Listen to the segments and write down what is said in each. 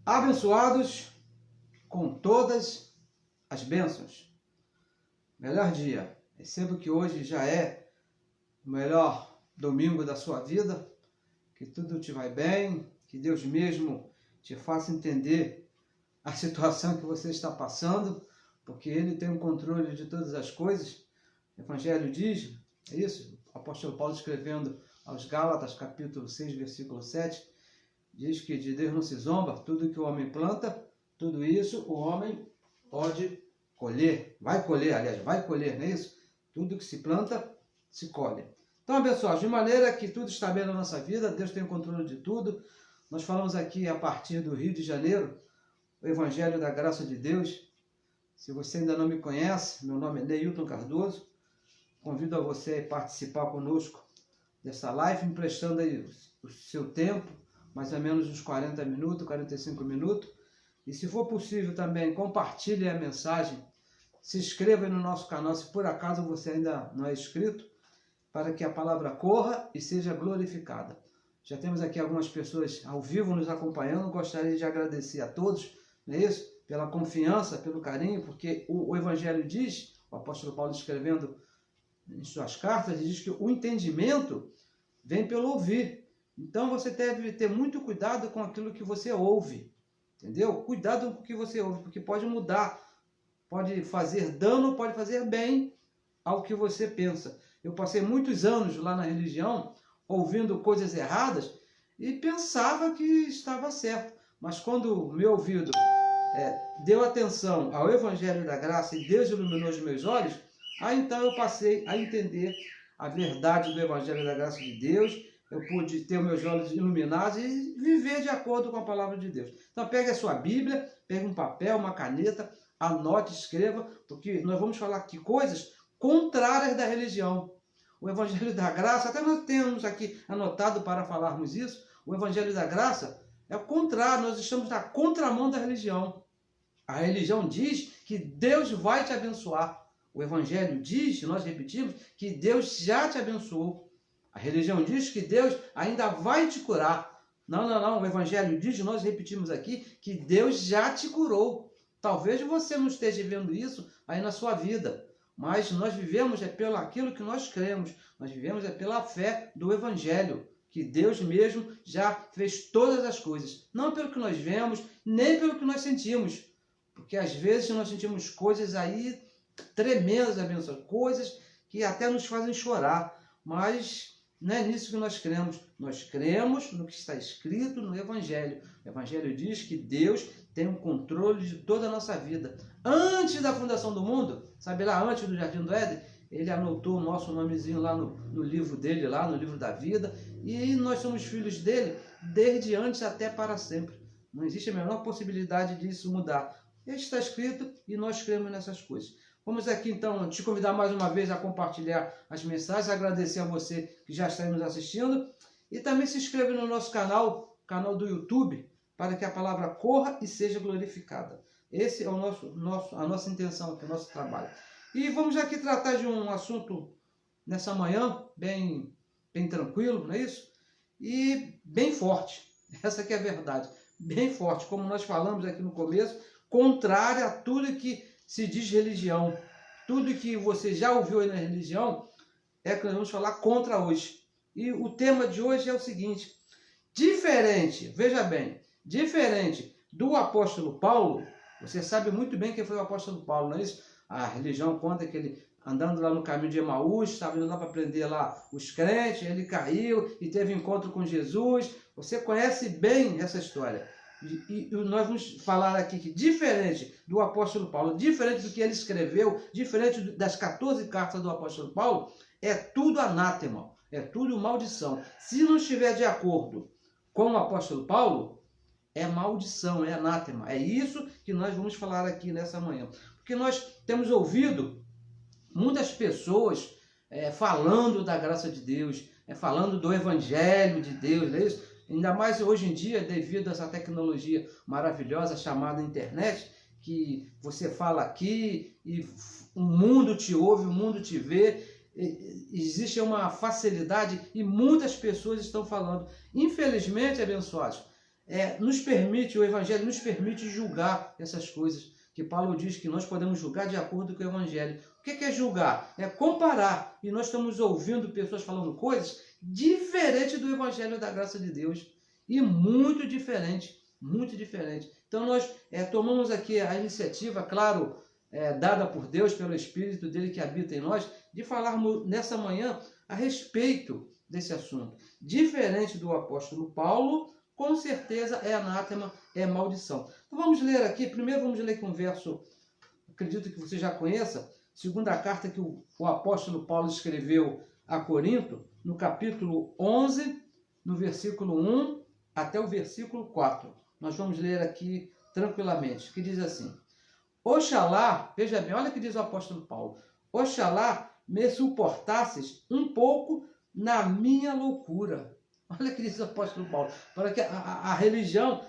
Abençoados com todas as bênçãos. Melhor dia. Recebo que hoje já é o melhor domingo da sua vida. Que tudo te vai bem. Que Deus mesmo te faça entender a situação que você está passando, porque Ele tem o controle de todas as coisas. O Evangelho diz, é isso? O apóstolo Paulo escrevendo aos Gálatas, capítulo 6, versículo 7, diz que de Deus não se zomba, tudo que o homem planta, tudo isso o homem pode colher. Vai colher, não é isso? Tudo que se planta, se colhe. Então, abençoados, de maneira que tudo está bem na nossa vida, Deus tem o controle de tudo. Nós falamos aqui a partir do Rio de Janeiro, o Evangelho da Graça de Deus. Se você ainda não me conhece, meu nome é Neilton Cardoso. Convido a você a participar conosco dessa live, emprestando aí o seu tempo, mais ou menos uns 40 minutos, 45 minutos. E se for possível também, compartilhe a mensagem. Se inscreva no nosso canal, se por acaso você ainda não é inscrito, para que a palavra corra e seja glorificada. Já temos aqui algumas pessoas ao vivo nos acompanhando. Gostaria de agradecer a todos, não é isso? Pela confiança, pelo carinho, porque o Evangelho diz, o apóstolo Paulo escrevendo em suas cartas, ele diz que o entendimento vem pelo ouvir. Então você deve ter muito cuidado com aquilo que você ouve, entendeu? Cuidado com o que você ouve, porque pode mudar, pode fazer dano, pode fazer bem ao que você pensa. Eu passei muitos anos lá na religião, ouvindo coisas erradas, e pensava que estava certo. Mas quando o meu ouvido deu atenção ao Evangelho da Graça e Deus iluminou os meus olhos, aí então eu passei a entender a verdade do Evangelho da Graça de Deus. Eu pude ter meus olhos iluminados e viver de acordo com a palavra de Deus. Então pegue a sua Bíblia, pegue um papel, uma caneta, anote, escreva, porque nós vamos falar aqui coisas contrárias da religião. O Evangelho da Graça, até nós temos aqui anotado para falarmos isso, o Evangelho da Graça é o contrário, nós estamos na contramão da religião. A religião diz que Deus vai te abençoar. O Evangelho diz, nós repetimos, que Deus já te abençoou. A religião diz que Deus ainda vai te curar. Não. O Evangelho diz, nós repetimos aqui, que Deus já te curou. Talvez você não esteja vendo isso aí na sua vida, mas nós vivemos pelo aquilo que nós cremos. Nós vivemos pela fé do Evangelho, que Deus mesmo já fez todas as coisas. Não pelo que nós vemos, nem pelo que nós sentimos. Porque às vezes nós sentimos coisas aí tremendas, abençoadas, coisas que até nos fazem chorar, mas não é nisso que nós cremos. Nós cremos no que está escrito no Evangelho. O Evangelho diz que Deus tem o controle de toda a nossa vida. Antes da fundação do mundo, sabe lá, antes do Jardim do Éden, Ele anotou o nosso nomezinho lá no livro dele, lá no livro da vida, e nós somos filhos dele desde antes até para sempre. Não existe a menor possibilidade disso mudar. Está escrito e nós cremos nessas coisas. Vamos aqui então te convidar mais uma vez a compartilhar as mensagens, agradecer a você que já está nos assistindo e também se inscreve no nosso canal do YouTube, para que a palavra corra e seja glorificada. Esse é a nossa intenção, o nosso trabalho. E vamos aqui tratar de um assunto nessa manhã, bem tranquilo, não é isso? E bem forte, essa que é a verdade, bem forte, como nós falamos aqui no começo, contrária a tudo que se diz religião. Tudo que você já ouviu aí na religião é que nós vamos falar contra hoje. E o tema de hoje é o seguinte: diferente, veja bem, diferente do apóstolo Paulo. Você sabe muito bem quem foi o apóstolo Paulo, não é isso? A religião conta que ele, andando lá no caminho de Emaús, estava indo lá para prender lá os crentes, ele caiu e teve encontro com Jesus. Você conhece bem essa história. E nós vamos falar aqui que diferente do apóstolo Paulo, diferente do que ele escreveu, diferente das 14 cartas do apóstolo Paulo, é tudo anátema, é tudo maldição. Se não estiver de acordo com o apóstolo Paulo, é maldição, é anátema. É isso que nós vamos falar aqui nessa manhã. Porque nós temos ouvido muitas pessoas falando da graça de Deus, falando do Evangelho de Deus, não é isso? Ainda mais hoje em dia, devido a essa tecnologia maravilhosa chamada internet, que você fala aqui e o mundo te ouve, o mundo te vê. Existe uma facilidade e muitas pessoas estão falando. Infelizmente, abençoados, nos permite, o Evangelho nos permite julgar essas coisas, que Paulo diz que nós podemos julgar de acordo com o Evangelho. O que é julgar? É comparar, e nós estamos ouvindo pessoas falando coisas diferentes do Evangelho da graça de Deus, e muito diferente, muito diferente. Então nós tomamos aqui a iniciativa, claro, dada por Deus, pelo Espírito dele que habita em nós, de falarmos nessa manhã a respeito desse assunto. Diferente do apóstolo Paulo, com certeza é anátema, é maldição. Então vamos ler aqui, primeiro vamos ler aqui um verso, acredito que você já conheça, segunda carta que o apóstolo Paulo escreveu a Corinto, no capítulo 11, no versículo 1 até o versículo 4. Nós vamos ler aqui tranquilamente, que diz assim: Oxalá, veja bem, olha o que diz o apóstolo Paulo, oxalá me suportasses um pouco na minha loucura. Olha o que diz o apóstolo Paulo, para que a religião,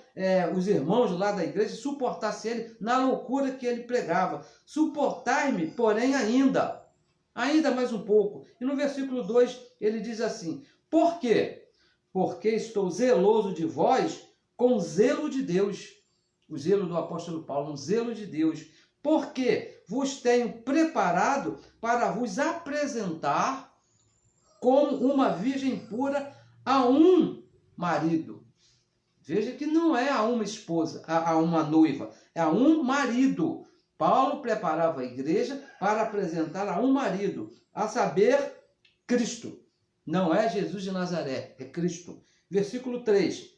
os irmãos lá da igreja, suportassem ele na loucura que ele pregava. Suportai-me, porém, ainda mais um pouco. E no versículo 2 ele diz assim: por quê? Porque estou zeloso de vós com zelo de Deus. O zelo do apóstolo Paulo, um zelo de Deus. Porque vos tenho preparado para vos apresentar como uma virgem pura a um marido. Veja que não é a uma esposa, a uma noiva, é a um marido. Paulo preparava a igreja para apresentar a um marido, a saber, Cristo. Não é Jesus de Nazaré, é Cristo. Versículo 3.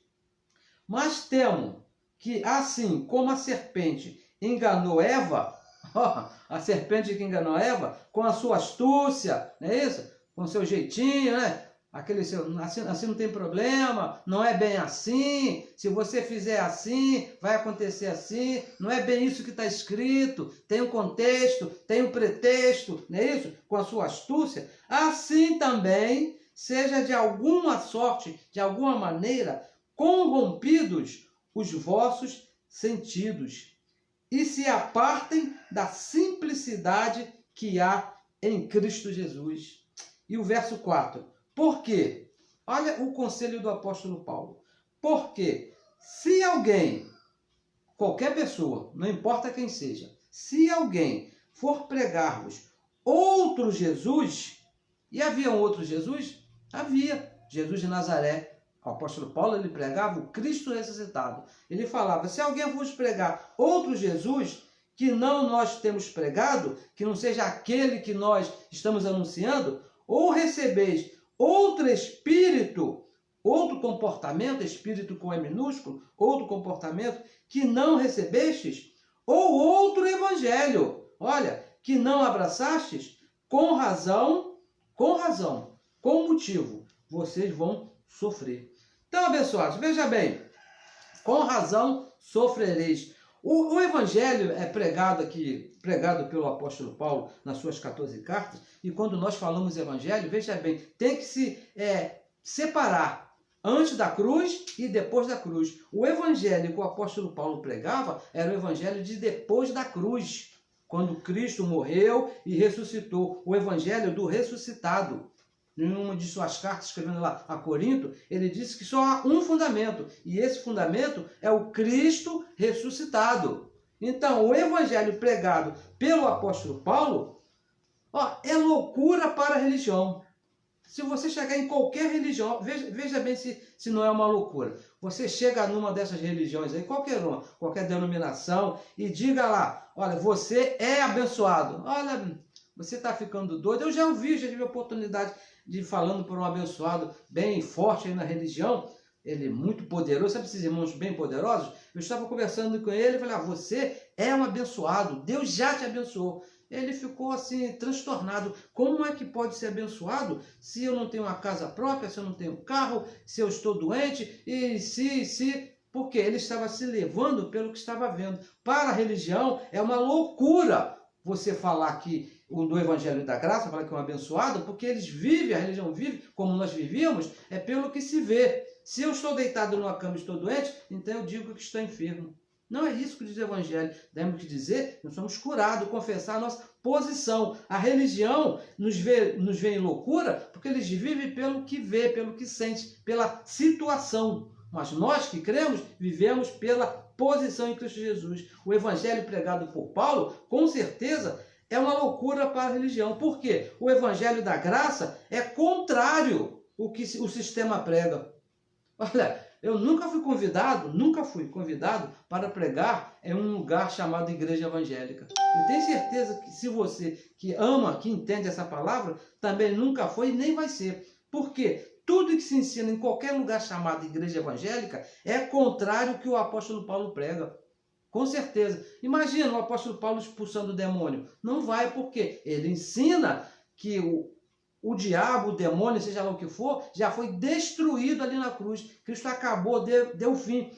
Mas temo que, assim como a serpente enganou Eva, a serpente que enganou Eva, com a sua astúcia, não é isso? Com o seu jeitinho, né? Aquele seu, assim não tem problema, não é bem assim, se você fizer assim, vai acontecer assim, não é bem isso que está escrito, tem um contexto, tem um pretexto, não é isso? Com a sua astúcia, assim também seja de alguma sorte, de alguma maneira, corrompidos os vossos sentidos e se apartem da simplicidade que há em Cristo Jesus. E o verso 4. Por quê? Olha o conselho do apóstolo Paulo. Porque se alguém, qualquer pessoa, não importa quem seja, se alguém for pregar-vos outro Jesus, e havia um outro Jesus? Havia. Jesus de Nazaré. O apóstolo Paulo, ele pregava o Cristo ressuscitado. Ele falava, se alguém vos pregar outro Jesus, que não nós temos pregado, que não seja aquele que nós estamos anunciando, ou recebeis outro espírito, outro comportamento, espírito com E minúsculo, outro comportamento que não recebestes, ou outro evangelho, olha, que não abraçastes, com razão, com motivo, vocês vão sofrer. Então, abençoados, veja bem, com razão sofrereis. O evangelho é pregado pelo apóstolo Paulo nas suas 14 cartas, e quando nós falamos evangelho, veja bem, tem que se separar antes da cruz e depois da cruz. O evangelho que o apóstolo Paulo pregava era o evangelho de depois da cruz, quando Cristo morreu e ressuscitou, o evangelho do ressuscitado. Em uma de suas cartas, escrevendo lá a Corinto, ele disse que só há um fundamento, e esse fundamento é o Cristo ressuscitado. Então, o evangelho pregado pelo apóstolo Paulo, é loucura para a religião. Se você chegar em qualquer religião, veja bem se não é uma loucura. Você chega numa dessas religiões aí, qualquer uma, qualquer denominação, e diga lá, olha, você é abençoado. Olha, você está ficando doido. Eu já tive a oportunidade de falando por um abençoado bem forte aí na religião, ele muito poderoso, sabe esses irmãos bem poderosos? Eu estava conversando com ele e falei, você é um abençoado, Deus já te abençoou. Ele ficou assim, transtornado. Como é que pode ser abençoado se eu não tenho uma casa própria, se eu não tenho carro, se eu estou doente, e porque ele estava se levando pelo que estava vendo. Para a religião é uma loucura você falar que do Evangelho da Graça, falar que é um abençoado, porque eles vivem, a religião vive como nós vivíamos, é pelo que se vê. Se eu estou deitado numa cama e estou doente, então eu digo que estou enfermo. Não é isso que diz o Evangelho. Temos que dizer que nós somos curados, confessar a nossa posição. A religião nos vê em loucura porque eles vivem pelo que vê, pelo que sente, pela situação. Mas nós que cremos, vivemos pela posição em Cristo Jesus. O evangelho pregado por Paulo, com certeza, é uma loucura para a religião. Por quê? O evangelho da graça é contrário ao que o sistema prega. Olha, eu nunca fui convidado para pregar em um lugar chamado igreja evangélica. Eu tenho certeza que se você que ama, que entende essa palavra, também nunca foi e nem vai ser. Por quê? Tudo que se ensina em qualquer lugar chamado igreja evangélica é contrário ao que o apóstolo Paulo prega. Com certeza. Imagina o apóstolo Paulo expulsando o demônio. Não vai, porque ele ensina que o diabo, o demônio, seja lá o que for, já foi destruído ali na cruz. Cristo acabou, deu fim.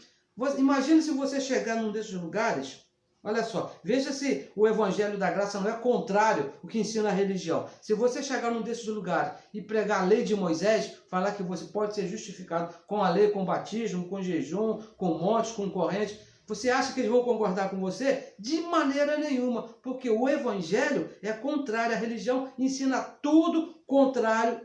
Imagina se você chegar num desses lugares. Olha só, veja se o evangelho da graça não é contrário ao que ensina a religião. Se você chegar num desses lugares e pregar a lei de Moisés, falar que você pode ser justificado com a lei, com batismo, com jejum, com montes, com correntes, você acha que eles vão concordar com você? De maneira nenhuma, porque o evangelho é contrário, a religião ensina tudo contrário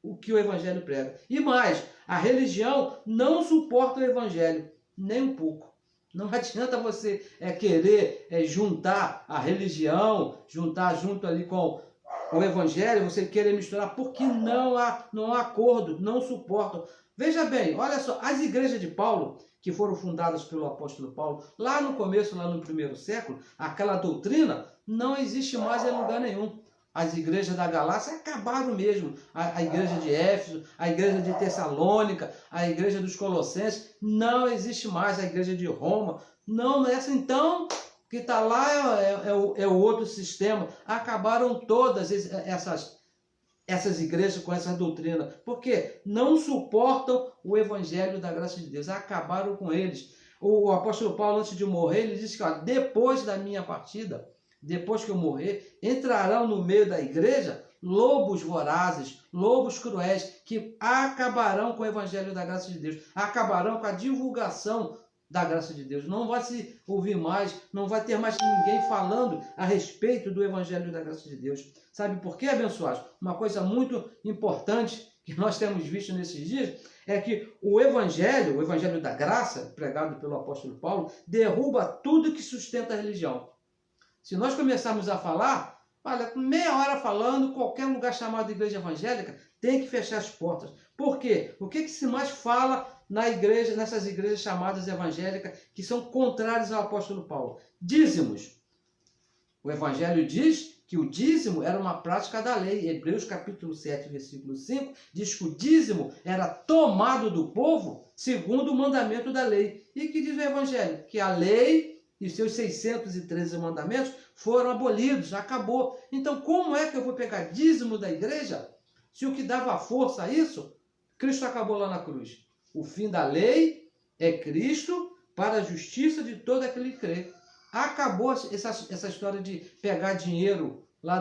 ao que o evangelho prega. E mais, a religião não suporta o evangelho, nem um pouco. Não adianta você querer juntar a religião, juntar junto ali com o evangelho, você querer misturar, porque não há acordo, não suportam. Veja bem, olha só, as igrejas de Paulo, que foram fundadas pelo apóstolo Paulo, lá no começo, lá no primeiro século, aquela doutrina não existe mais em lugar nenhum. As igrejas da Galácia acabaram mesmo. A igreja de Éfeso, a igreja de Tessalônica, a igreja dos Colossenses, não existe mais. A igreja de Roma, não, essa então, que está lá é o outro sistema. Acabaram todas essas igrejas com essa doutrina, porque não suportam o evangelho da graça de Deus. Acabaram com eles. O apóstolo Paulo, antes de morrer, ele disse que depois da minha partida, depois que eu morrer, entrarão no meio da igreja lobos vorazes, lobos cruéis, que acabarão com o evangelho da graça de Deus, acabarão com a divulgação da graça de Deus. Não vai se ouvir mais, não vai ter mais ninguém falando a respeito do evangelho da graça de Deus. Sabe por quê, abençoados? Uma coisa muito importante que nós temos visto nesses dias é que o evangelho da graça, pregado pelo apóstolo Paulo, derruba tudo que sustenta a religião. Se nós começarmos a falar, olha, meia hora falando, qualquer lugar chamado igreja evangélica tem que fechar as portas. Por quê? O que se mais fala nessas igrejas chamadas evangélicas que são contrárias ao apóstolo Paulo? Dízimos. O evangelho diz que o dízimo era uma prática da lei. Hebreus capítulo 7, versículo 5, diz que o dízimo era tomado do povo segundo o mandamento da lei. E que diz o evangelho? Que a lei e seus 613 mandamentos foram abolidos, acabou. Então, como é que eu vou pegar dízimo da igreja? Se o que dava força a isso, Cristo acabou lá na cruz. O fim da lei é Cristo para a justiça de todo aquele que crê. Acabou essa história de pegar dinheiro lá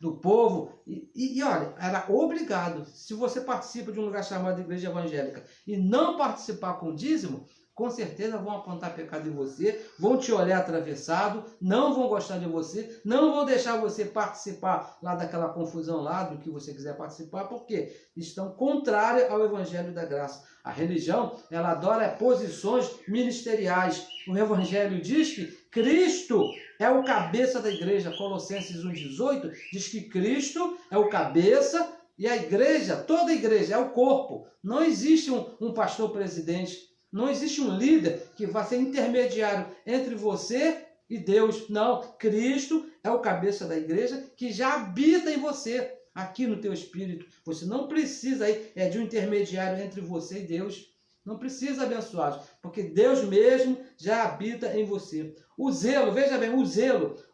do povo. E olha, era obrigado. Se você participa de um lugar chamado igreja evangélica e não participar com dízimo, com certeza vão apontar pecado em você, vão te olhar atravessado, não vão gostar de você, não vão deixar você participar lá daquela confusão lá, do que você quiser participar, porque estão contrárias ao evangelho da graça. A religião, ela adora posições ministeriais. O evangelho diz que Cristo é o cabeça da igreja. Colossenses 1,18 diz que Cristo é o cabeça e a igreja, toda a igreja, é o corpo. Não existe um pastor presidente. Não existe um líder que vá ser intermediário entre você e Deus. Não, Cristo é o cabeça da igreja que já habita em você, aqui no teu espírito. Você não precisa de um intermediário entre você e Deus. Não precisa, abençoados, porque Deus mesmo já habita em você. O zelo, veja bem,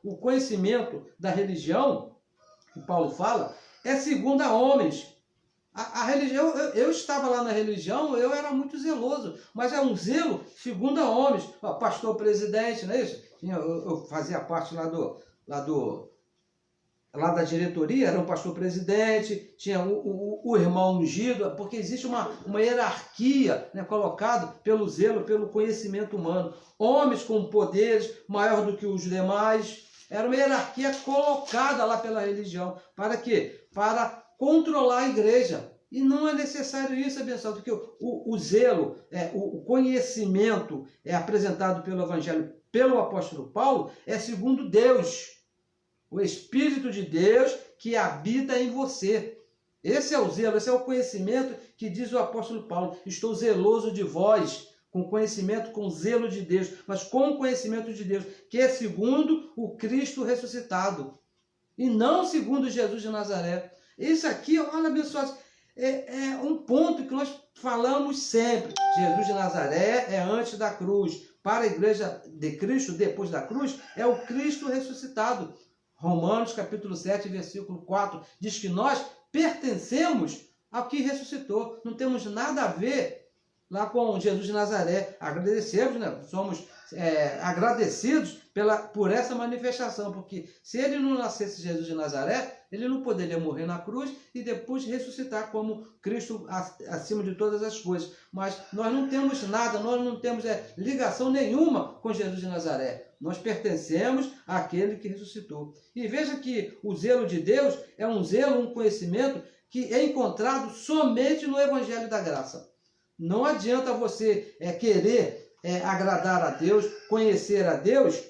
o conhecimento da religião, que Paulo fala, é segundo a homens. A religião, eu estava lá na religião, eu era muito zeloso, mas é um zelo segundo a homens. Pastor presidente, não é isso? Eu fazia parte lá da diretoria, era um pastor presidente, tinha o irmão ungido, porque existe uma hierarquia, né, colocado pelo zelo, pelo conhecimento humano. Homens com poderes maior do que os demais. Era uma hierarquia colocada lá pela religião. Para quê? Para controlar a igreja. E não é necessário isso, abençoado, porque o zelo, o conhecimento apresentado pelo Evangelho pelo apóstolo Paulo é segundo Deus, o Espírito de Deus que habita em você. Esse é o zelo, esse é o conhecimento que diz o apóstolo Paulo. Estou zeloso de vós, com conhecimento, com zelo de Deus, mas com o conhecimento de Deus, que é segundo o Cristo ressuscitado, e não segundo Jesus de Nazaré. Isso aqui, olha, abençoados, é um ponto que nós falamos sempre. Jesus de Nazaré é antes da cruz. Para a igreja de Cristo, depois da cruz, é o Cristo ressuscitado. Romanos capítulo 7, versículo 4, diz que nós pertencemos ao que ressuscitou. Não temos nada a ver lá com Jesus de Nazaré. Agradecemos, né? Somos agradecidos por essa manifestação, porque se ele não nascesse Jesus de Nazaré, ele não poderia morrer na cruz e depois ressuscitar como Cristo acima de todas as coisas. Mas nós não temos nada, nós não temos ligação nenhuma com Jesus de Nazaré. Nós pertencemos àquele que ressuscitou. E veja que o zelo de Deus é um zelo, um conhecimento que é encontrado somente no Evangelho da Graça. Não adianta você querer agradar a Deus, conhecer a Deus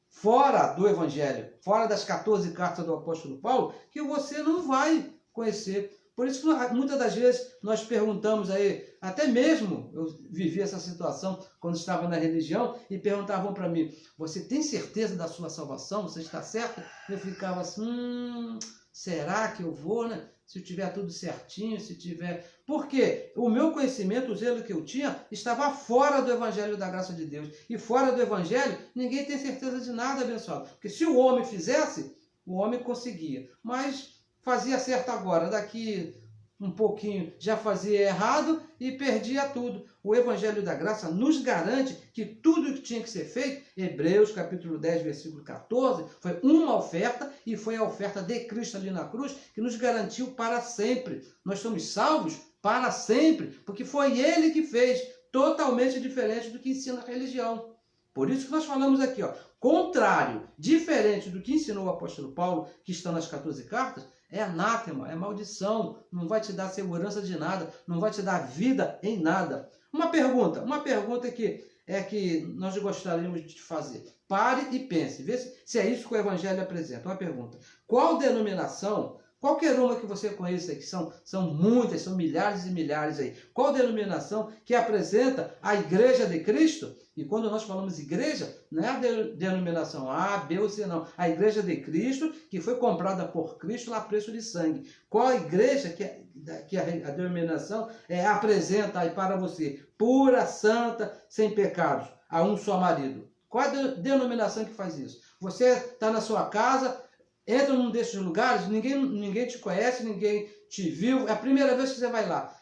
fora do Evangelho, fora das 14 cartas do apóstolo Paulo, que você não vai conhecer. Por isso que muitas das vezes nós perguntamos aí, até mesmo eu vivi essa situação quando estava na religião, e perguntavam para mim, você tem certeza da sua salvação? Você está certo? Eu ficava assim, será que eu vou, né? Se tiver tudo certinho, se tiver... Porque o meu conhecimento, o zelo que eu tinha, estava fora do Evangelho da graça de Deus. E fora do Evangelho, ninguém tem certeza de nada, abençoado. Porque se o homem fizesse, o homem conseguia. Mas fazia certo agora, daqui um pouquinho já fazia errado e perdia tudo. O Evangelho da Graça nos garante que tudo que tinha que ser feito, Hebreus capítulo 10, versículo 14, foi uma oferta, e foi a oferta de Cristo ali na cruz, que nos garantiu para sempre. Nós somos salvos para sempre, porque foi Ele que fez, totalmente diferente do que ensina a religião. Por isso que nós falamos aqui, contrário, diferente do que ensinou o apóstolo Paulo, que está nas 14 cartas, é anátema, é maldição, não vai te dar segurança de nada, não vai te dar vida em nada. Uma pergunta que nós gostaríamos de fazer. Pare e pense, vê se é isso que o Evangelho apresenta. Uma pergunta: qual denominação, qualquer uma que você conheça, que são muitas, são milhares e milhares aí, qual denominação que apresenta a Igreja de Cristo? E quando nós falamos igreja, não é a denominação A, B ou C, não. A Igreja de Cristo, que foi comprada por Cristo a preço de sangue. Qual a igreja que a denominação apresenta aí para você? Pura, santa, sem pecados, a um só marido. Qual a denominação que faz isso? Você está na sua casa, entra num desses lugares, ninguém te conhece, ninguém te viu, é a primeira vez que você vai lá.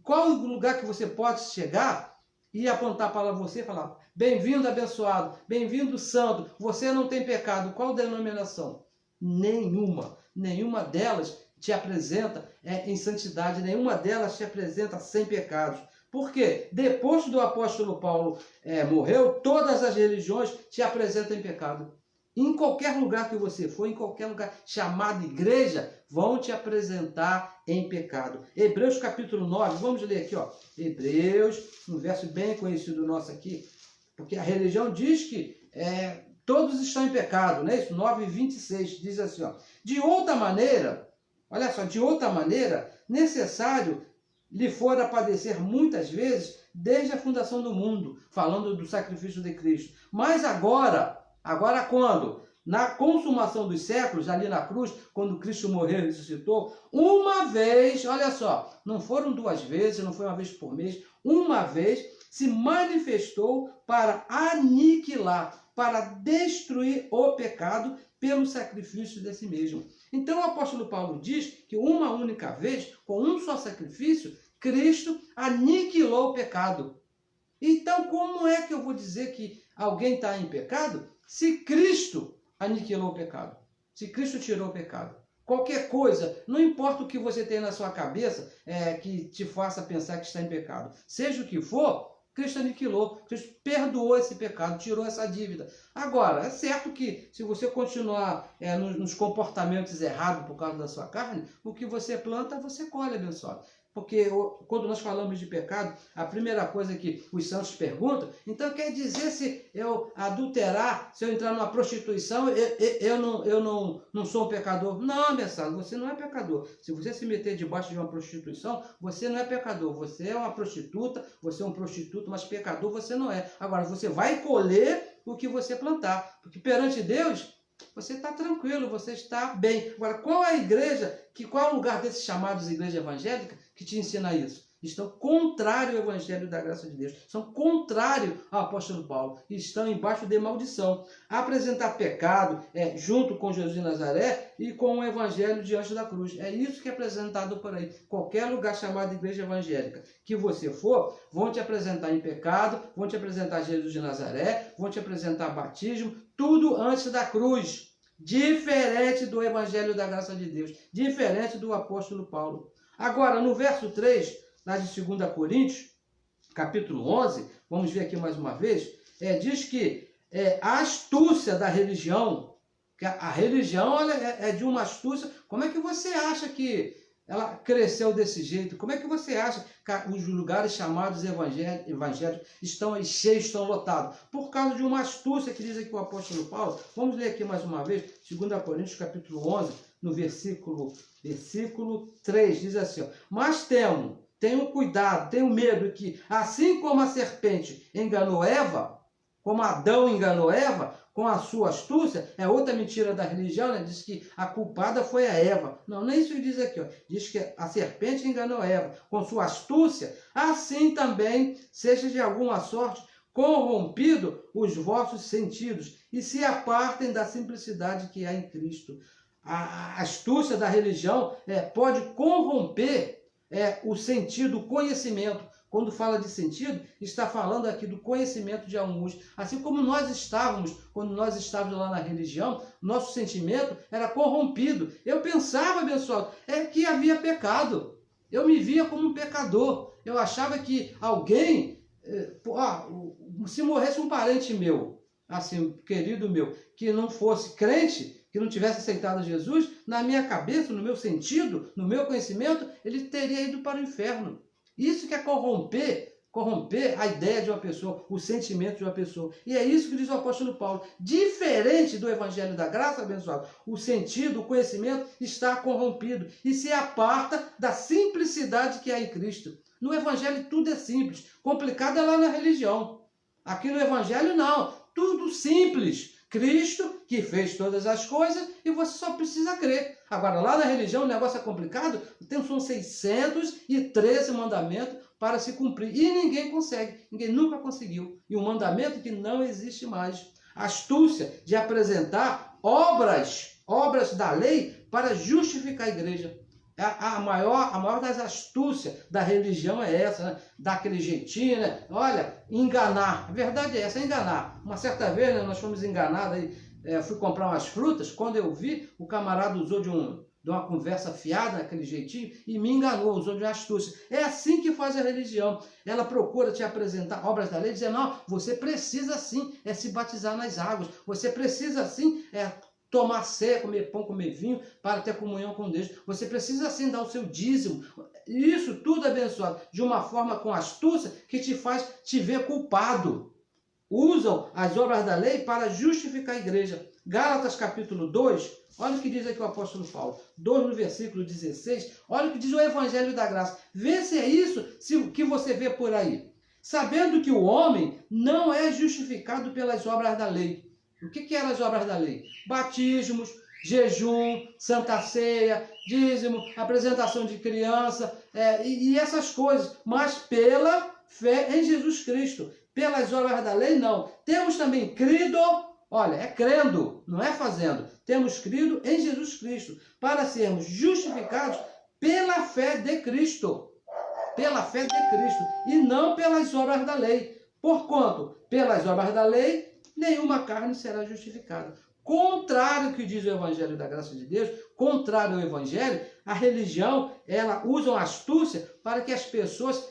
Qual o lugar que você pode chegar e apontar para você e falar: bem-vindo, abençoado, bem-vindo, santo, você não tem pecado? Qual denominação? Nenhuma delas te apresenta em santidade, nenhuma delas te apresenta sem pecados. Por quê? Depois do apóstolo Paulo morreu, todas as religiões te apresentam em pecado. Em qualquer lugar que você for, em qualquer lugar chamado igreja, vão te apresentar em pecado. Hebreus capítulo 9, vamos ler aqui, Hebreus, um verso bem conhecido nosso aqui, porque a religião diz que todos estão em pecado, não é isso? 9:26 diz assim, de outra maneira, olha só, de outra maneira, necessário lhe fora padecer muitas vezes desde a fundação do mundo, falando do sacrifício de Cristo. Mas agora quando? Na consumação dos séculos, ali na cruz, quando Cristo morreu e ressuscitou, uma vez, olha só, não foram 2 vezes, não foi uma vez por mês, uma vez se manifestou para aniquilar, para destruir o pecado pelo sacrifício de si mesmo. Então o apóstolo Paulo diz que uma única vez, com um só sacrifício, Cristo aniquilou o pecado. Então como é que eu vou dizer que alguém está em pecado se Cristo aniquilou o pecado? Se Cristo tirou o pecado? Qualquer coisa, não importa o que você tem na sua cabeça que te faça pensar que está em pecado. Seja o que for, Cristo aniquilou, Cristo perdoou esse pecado, tirou essa dívida. Agora, é certo que se você continuar nos comportamentos errados por causa da sua carne, o que você planta, você colhe, abençoado. Porque quando nós falamos de pecado, a primeira coisa que os santos perguntam, então quer dizer se eu adulterar, se eu entrar numa prostituição, eu não sou um pecador? Não, minha santa, você não é pecador. Se você se meter debaixo de uma prostituição, você não é pecador. Você é uma prostituta, você é um prostituto, mas pecador você não é. Agora, você vai colher o que você plantar, porque perante Deus você está tranquilo, você está bem. Agora, qual é a igreja, qual é o lugar desses chamados igreja evangélica que te ensina isso? Estão contrário ao evangelho da graça de Deus, são contrário ao apóstolo Paulo, estão embaixo de maldição. Apresentar pecado junto com Jesus de Nazaré e com o evangelho diante da cruz. É isso que é apresentado por aí. Qualquer lugar chamado igreja evangélica que você for, vão te apresentar em pecado, vão te apresentar Jesus de Nazaré, vão te apresentar batismo, tudo antes da cruz. Diferente do evangelho da graça de Deus, diferente do apóstolo Paulo. Agora, no verso 3, lá de 2 Coríntios, capítulo 11, vamos ver aqui mais uma vez, diz que a astúcia da religião, que a religião ela é de uma astúcia. Como é que você acha que ela cresceu desse jeito? Como é que você acha que os lugares chamados evangélicos estão cheios, estão lotados? Por causa de uma astúcia que diz aqui o apóstolo Paulo. Vamos ler aqui mais uma vez, 2 Coríntios, capítulo 11, no versículo 3, diz assim, ó, mas tenham cuidado, tenham medo que, assim como a serpente enganou Eva, como Adão enganou Eva, com a sua astúcia, é outra mentira da religião, né? Diz que a culpada foi a Eva. Não, nem isso diz aqui, ó. Diz que a serpente enganou Eva com sua astúcia, assim também seja de alguma sorte corrompido os vossos sentidos e se apartem da simplicidade que há em Cristo. A astúcia da religião pode corromper o sentido, o conhecimento. Quando fala de sentido, está falando aqui do conhecimento de alguns. Assim como nós estávamos, quando nós estávamos lá na religião, nosso sentimento era corrompido. Eu pensava, abençoado, que havia pecado. Eu me via como um pecador. Eu achava que alguém, se morresse um parente meu, assim, querido meu, que não fosse crente, que não tivesse aceitado Jesus, na minha cabeça, no meu sentido, no meu conhecimento, ele teria ido para o inferno. Isso que é corromper a ideia de uma pessoa, o sentimento de uma pessoa. E é isso que diz o apóstolo Paulo. Diferente do evangelho da graça, abençoado, o sentido, o conhecimento está corrompido e se aparta da simplicidade que há em Cristo. No evangelho tudo é simples, complicado é lá na religião. Aqui no evangelho não, tudo simples. Cristo que fez todas as coisas e você só precisa crer. Agora, lá na religião o negócio é complicado, são 613 mandamentos para se cumprir. E ninguém consegue, ninguém nunca conseguiu. E um mandamento que não existe mais. A astúcia de apresentar obras da lei para justificar a igreja. A maior das astúcias da religião é essa, né? Dá aquele jeitinho, né? Olha, enganar. A verdade é essa, enganar. Uma certa vez, né, nós fomos enganados aí, fui comprar umas frutas, quando eu vi, o camarada usou de uma conversa fiada, naquele jeitinho, e me enganou, usou de uma astúcia. É assim que faz a religião. Ela procura te apresentar obras da lei, dizendo, não, você precisa sim se batizar nas águas, você precisa sim tomar ceia, comer pão, comer vinho, para ter comunhão com Deus. Você precisa sim dar o seu dízimo. Isso tudo abençoado, de uma forma com astúcia, que te faz te ver culpado. Usam as obras da lei para justificar a igreja. Gálatas capítulo 2, olha o que diz aqui o apóstolo Paulo. 2 no versículo 16, olha o que diz o evangelho da graça. Vê se é isso que você vê por aí. Sabendo que o homem não é justificado pelas obras da lei. O que eram as obras da lei? Batismos, jejum, santa ceia, dízimo, apresentação de criança, e essas coisas. Mas pela fé em Jesus Cristo. Pelas obras da lei, não. Temos também crido, olha, é crendo, não é fazendo. Temos crido em Jesus Cristo, para sermos justificados pela fé de Cristo. Pela fé de Cristo, e não pelas obras da lei. Porquanto, pelas obras da lei, nenhuma carne será justificada. Contrário ao que diz o evangelho da graça de Deus, contrário ao evangelho, a religião, ela usa a astúcia para que as pessoas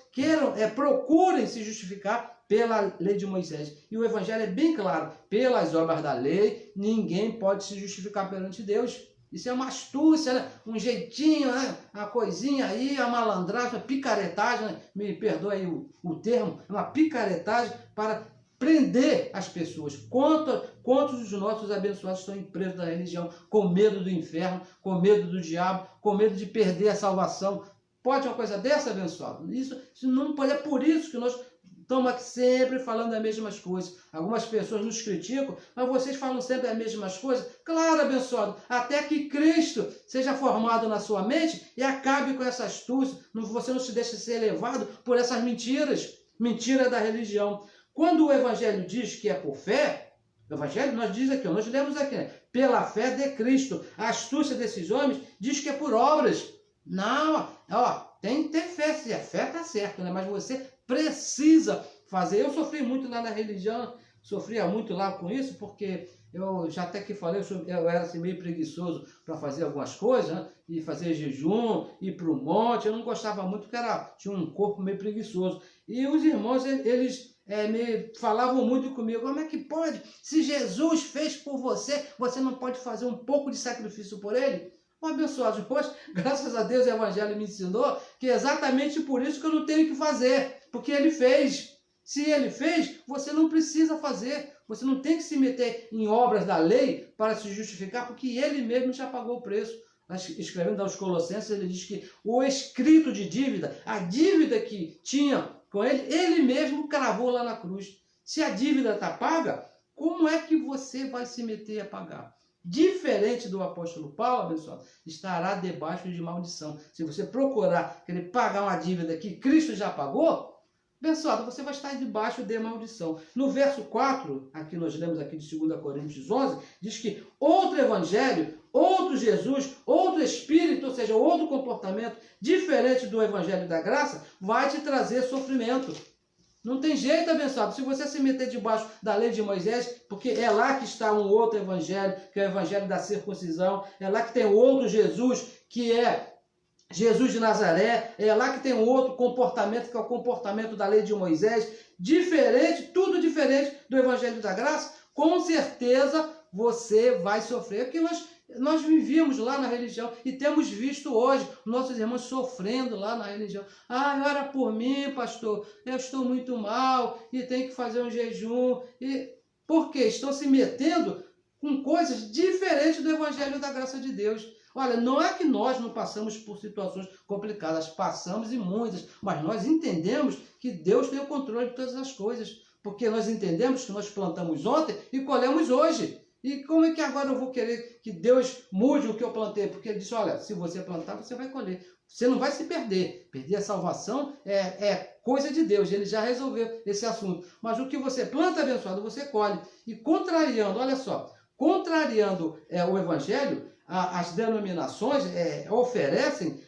procurem se justificar pela lei de Moisés. E o evangelho é bem claro, pelas obras da lei, ninguém pode se justificar perante Deus. Isso é uma astúcia, né? Um jeitinho, né? Uma coisinha aí, a malandragem, uma picaretagem, né? Me perdoe aí o termo, é uma picaretagem para prender as pessoas. Quantos dos nossos abençoados estão presos da religião, com medo do inferno, com medo do diabo, com medo de perder a salvação? Pode uma coisa dessa, abençoado? Isso não pode. É por isso que nós estamos aqui sempre falando as mesmas coisas. Algumas pessoas nos criticam, mas vocês falam sempre as mesmas coisas. Claro, abençoado, até que Cristo seja formado na sua mente e acabe com essa astúcia. Você não se deixe ser levado por essas mentiras. Mentira da religião. Quando o Evangelho diz que é por fé, o Evangelho nós diz aqui, nós lemos aqui, né? Pela fé de Cristo. A astúcia desses homens diz que é por obras. Não, tem que ter fé, se a fé está certa, né? Mas você precisa fazer. Eu sofri muito lá na religião, sofria muito lá com isso, porque eu já até que falei, eu era assim, meio preguiçoso para fazer algumas coisas, né? E fazer jejum, ir para o monte. Eu não gostava muito, porque tinha um corpo meio preguiçoso. E os irmãos, eles me falavam muito comigo: como é que pode? Se Jesus fez por você, você não pode fazer um pouco de sacrifício por ele? Abençoado, depois, graças a Deus, o Evangelho me ensinou que é exatamente por isso que eu não tenho que fazer, porque ele fez. Se ele fez, você não precisa fazer. Você não tem que se meter em obras da lei para se justificar, porque ele mesmo já pagou o preço. Escrevendo aos Colossenses, ele diz que o escrito de dívida, a dívida que tinha com ele, ele mesmo cravou lá na cruz. Se a dívida está paga, como é que você vai se meter a pagar? Diferente do apóstolo Paulo, abençoado, estará debaixo de maldição. Se você procurar querer pagar uma dívida que Cristo já pagou, abençoado, você vai estar debaixo de maldição. No verso 4, aqui nós lemos aqui de 2 Coríntios 11, diz que outro evangelho, outro Jesus, outro espírito, ou seja, outro comportamento diferente do evangelho da graça, vai te trazer sofrimento. Não tem jeito, abençoado, se você se meter debaixo da lei de Moisés, porque é lá que está um outro evangelho, que é o evangelho da circuncisão, é lá que tem outro Jesus, que é Jesus de Nazaré, é lá que tem um outro comportamento, que é o comportamento da lei de Moisés, diferente, tudo diferente do evangelho da graça, com certeza você vai sofrer, porque nós vivíamos lá na religião e temos visto hoje nossos irmãos sofrendo lá na religião. Ora por mim, pastor, eu estou muito mal e tenho que fazer um jejum. Por quê? Estão se metendo com coisas diferentes do evangelho da graça de Deus. Olha, não é que nós não passamos por situações complicadas, passamos e muitas, mas nós entendemos que Deus tem o controle de todas as coisas, porque nós entendemos que nós plantamos ontem e colhemos hoje. E como é que agora eu vou querer que Deus mude o que eu plantei? Porque ele disse, olha, se você plantar, você vai colher. Você não vai se perder. Perder a salvação é coisa de Deus. Ele já resolveu esse assunto. Mas o que você planta, abençoado, você colhe. E contrariando, olha só, contrariando o evangelho, as denominações oferecem,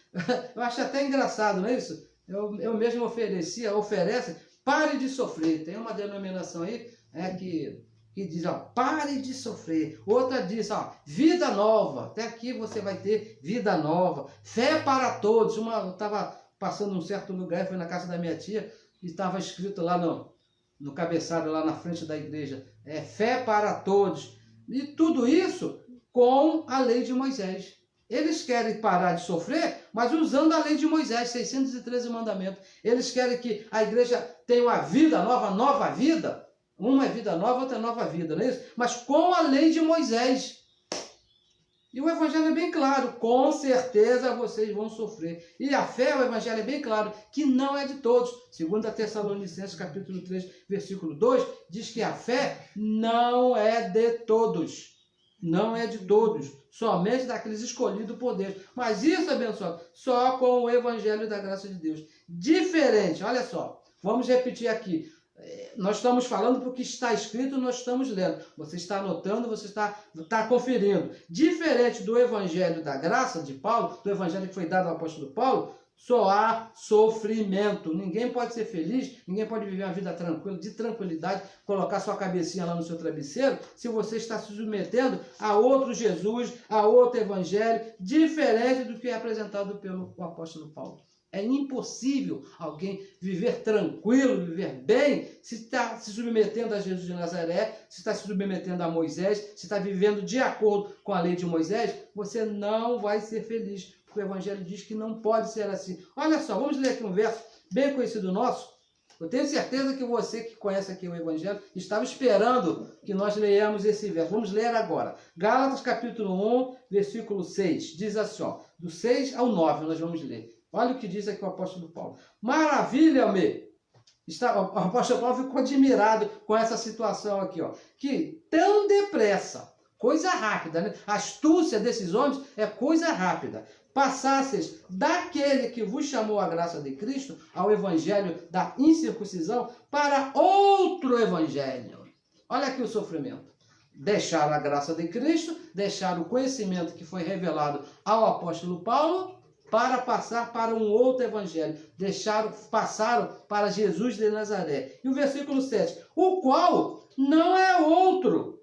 eu acho até engraçado, não é isso? Eu mesmo oferecem, pare de sofrer. Tem uma denominação aí que diz, pare de sofrer. Outra diz, vida nova. Até aqui você vai ter vida nova. Fé para todos. Eu estava passando num certo lugar, foi na casa da minha tia, e estava escrito lá no cabeçalho, lá na frente da igreja, fé para todos. E tudo isso com a lei de Moisés. Eles querem parar de sofrer, mas usando a lei de Moisés, 613 mandamentos. Eles querem que a igreja tenha uma vida nova, nova vida. Uma é vida nova, outra é nova vida, não é isso? Mas com a lei de Moisés. E o evangelho é bem claro, com certeza vocês vão sofrer. E a fé, o evangelho é bem claro, que não é de todos. 2 Tessalonicenses, capítulo 3, versículo 2, diz que a fé não é de todos. Não é de todos, somente daqueles escolhidos por Deus. Mas isso, abençoado, só com o evangelho da graça de Deus. Diferente, olha só, vamos repetir aqui. Nós estamos falando porque está escrito, nós estamos lendo. Você está anotando, você está conferindo. Diferente do evangelho da graça de Paulo, do evangelho que foi dado ao apóstolo Paulo, só há sofrimento. Ninguém pode ser feliz, ninguém pode viver uma vida tranquila, de tranquilidade, colocar sua cabecinha lá no seu travesseiro, se você está se submetendo a outro Jesus, a outro evangelho, diferente do que é apresentado pelo apóstolo Paulo. É impossível alguém viver tranquilo, viver bem, se está se submetendo a Jesus de Nazaré, se está se submetendo a Moisés, se está vivendo de acordo com a lei de Moisés. Você não vai ser feliz, porque o Evangelho diz que não pode ser assim. Olha só, vamos ler aqui um verso bem conhecido nosso. Eu tenho certeza que você que conhece aqui o Evangelho estava esperando que nós leiamos esse verso. Vamos ler agora. Gálatas capítulo 1, versículo 6. Diz assim, ó, do 6 ao 9 nós vamos ler. Olha o que diz aqui o apóstolo Paulo. Maravilha-me! O apóstolo Paulo ficou admirado com essa situação aqui, ó. Que tão depressa, coisa rápida, né? A astúcia desses homens é coisa rápida. Passasseis daquele que vos chamou a graça de Cristo ao evangelho da incircuncisão para outro evangelho. Olha aqui o sofrimento. Deixaram a graça de Cristo, deixaram o conhecimento que foi revelado ao apóstolo Paulo para passar para um outro evangelho. Passaram para Jesus de Nazaré. E o versículo 7, o qual não é outro.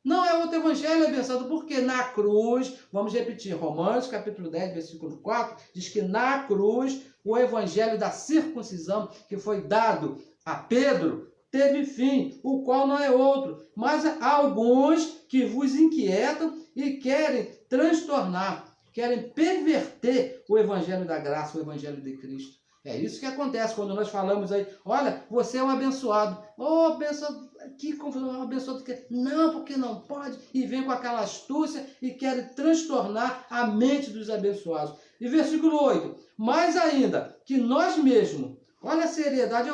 Não é outro evangelho, abençoado, porque na cruz, vamos repetir, Romanos capítulo 10, versículo 4, diz que na cruz, o evangelho da circuncisão que foi dado a Pedro, teve fim, o qual não é outro, mas há alguns que vos inquietam e querem transtornar, querem perverter o evangelho da graça, o evangelho de Cristo. É isso que acontece quando nós falamos aí, olha, você é um abençoado. Oh, abençoado, que confusão, abençoado. Não, porque não pode. E vem com aquela astúcia e quer transtornar a mente dos abençoados. E versículo 8, mais ainda, que nós mesmos, olha a seriedade,